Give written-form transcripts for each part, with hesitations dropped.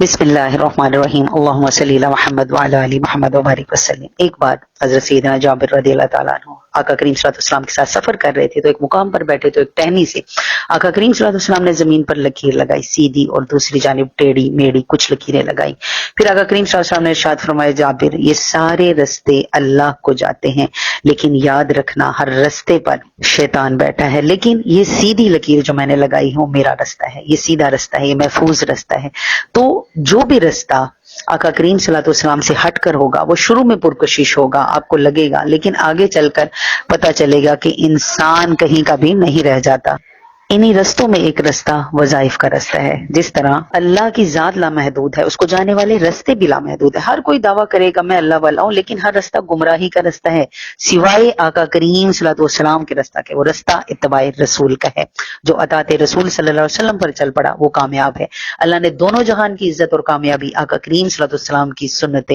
بسم اللہ الرحمن الرحیم اللہم صلی علی محمد وعلی آل محمد وبارک وسلم۔ ایک بار حضرت سیدنا جابر رضی اللہ تعالیٰ عنہ آقا کریم صلی اللہ علیہ وسلم کے ساتھ سفر کر رہے تھے، تو ایک مقام پر بیٹھے تو ایک ٹہنی سے آقا کریم صلی اللہ علیہ وسلم نے زمین پر لکیر لگائی، سیدھی اور دوسری جانب ٹیڑھی میڑھی کچھ لکیریں لگائی۔ پھر آقا کریم صلی اللہ علیہ وسلم نے ارشاد فرمایا، جابر یہ سارے رستے اللہ کو جاتے ہیں، لیکن یاد رکھنا ہر رستے پر شیطان بیٹھا ہے، لیکن یہ سیدھی لکیر جو میں نے لگائی ہوں میرا رستہ ہے، یہ سیدھا رستہ ہے، یہ محفوظ رستہ ہے۔ تو جو بھی رستہ آقا کریم صلی اللہ علیہ وسلم سے ہٹ کر ہوگا وہ شروع میں پرکشش ہوگا، آپ کو لگے گا، لیکن آگے چل کر پتہ چلے گا کہ انسان کہیں کا بھی نہیں رہ جاتا۔ انہی رستوں میں ایک رستہ وظائف کا رستہ ہے۔ جس طرح اللہ کی ذات لامحدود ہے، اس کو جانے والے رستے بھی لامحدود ہے۔ ہر کوئی دعویٰ کرے گا میں اللہ والا ہوں، لیکن ہر رستہ گمراہی کا رستہ ہے، سوائے آقا کریم صلی اللہ علیہ وسلم کے رستہ کے۔ وہ رستہ اتباع رسول کا ہے، جو اطاعت رسول صلی اللہ علیہ وسلم پر چل پڑا وہ کامیاب ہے۔ اللہ نے دونوں جہان کی عزت اور کامیابی آقا کریم صلی اللہ علیہ وسلم کی سنت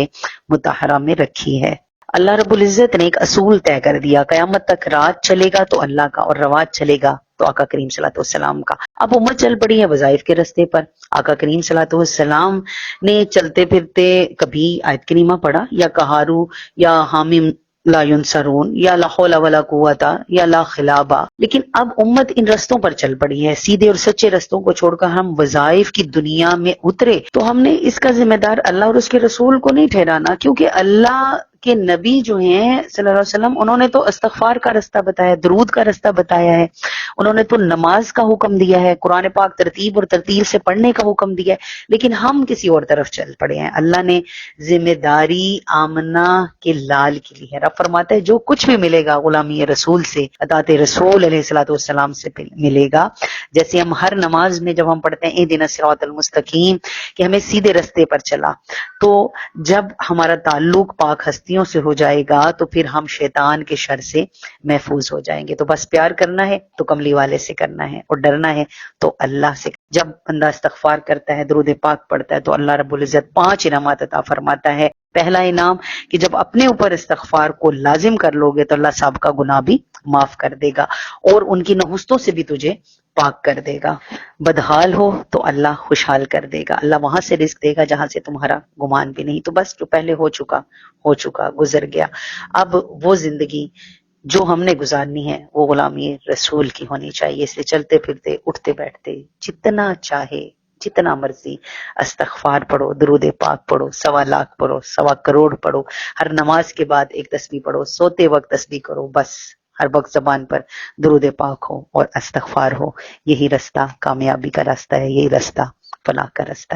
مطہرہ میں رکھی ہے۔ اللہ رب العزت نے ایک اصول طے کر دیا، قیامت تک رات چلے گا تو اللہ کا، اور رواج چلے گا تو آقا کریم صلی اللہ علیہ وسلم کا۔ اب امت چل پڑی ہے وظائف کے رستے پر۔ آقا کریم صلی اللہ علیہ وسلم نے چلتے پھرتے کبھی آیت کریمہ پڑھا، یا کہارو، یا حامیم لا ینصرون، یا لا حول ولا قوت یا لا خلابہ، لیکن اب امت ان رستوں پر چل پڑی ہے۔ سیدھے اور سچے رستوں کو چھوڑ کر ہم وظائف کی دنیا میں اترے، تو ہم نے اس کا ذمہ دار اللہ اور اس کے رسول کو نہیں ٹھہرانا، کیونکہ اللہ کہ نبی جو ہیں صلی اللہ علیہ وسلم، انہوں نے تو استغفار کا رستہ بتایا، درود کا رستہ بتایا ہے، انہوں نے تو نماز کا حکم دیا ہے، قرآن پاک ترتیب اور ترتیل سے پڑھنے کا حکم دیا ہے، لیکن ہم کسی اور طرف چل پڑے ہیں۔ اللہ نے ذمہ داری آمنہ کے لال کی لی ہے۔ رب فرماتا ہے جو کچھ بھی ملے گا غلامی رسول سے، اطاعت رسول علیہ الصلوۃ والسلام سے ملے گا۔ جیسے ہم ہر نماز میں جب ہم پڑھتے ہیں اہدنا الصراط المستقیم، کہ ہمیں سیدھے رستے پر چلا، تو جب ہمارا تعلق پاک ہستیوں سے ہو جائے گا تو پھر ہم شیطان کے شر سے محفوظ ہو جائیں گے۔ تو بس پیار کرنا ہے تو کملی والے سے کرنا ہے، اور ڈرنا ہے تو اللہ سے۔ جب بندہ استغفار کرتا ہے، درود پاک پڑھتا ہے، تو اللہ رب العزت 5 انعامات عطا فرماتا ہے۔ پہلا انعام کہ جب اپنے اوپر استغفار کو لازم کر لو گے تو اللہ سابقہ گناہ بھی معاف کر دے گا، اور ان کی نحوستوں سے بھی تجھے پاک کر دے گا۔ بدحال ہو تو اللہ خوشحال کر دے گا، اللہ وہاں سے رزق دے گا جہاں سے تمہارا گمان بھی نہیں۔ تو بس جو پہلے ہو چکا گزر گیا۔ اب وہ زندگی جو ہم نے گزارنی ہے وہ غلامی رسول کی ہونی چاہیے، اس لیے چلتے پھرتے اٹھتے بیٹھتے جتنا چاہے جتنا مرضی استغفار پڑھو، درود پاک پڑھو، 1.25 لاکھ پڑھو، 1.25 کروڑ پڑھو، ہر نماز کے بعد ایک تسبیح پڑھو، سوتے وقت تسبیح کرو، بس ہر وقت زبان پر درود پاک ہو اور استغفار ہو۔ یہی رستہ کامیابی کا راستہ ہے، یہی رستہ فلاح کا راستہ ہے۔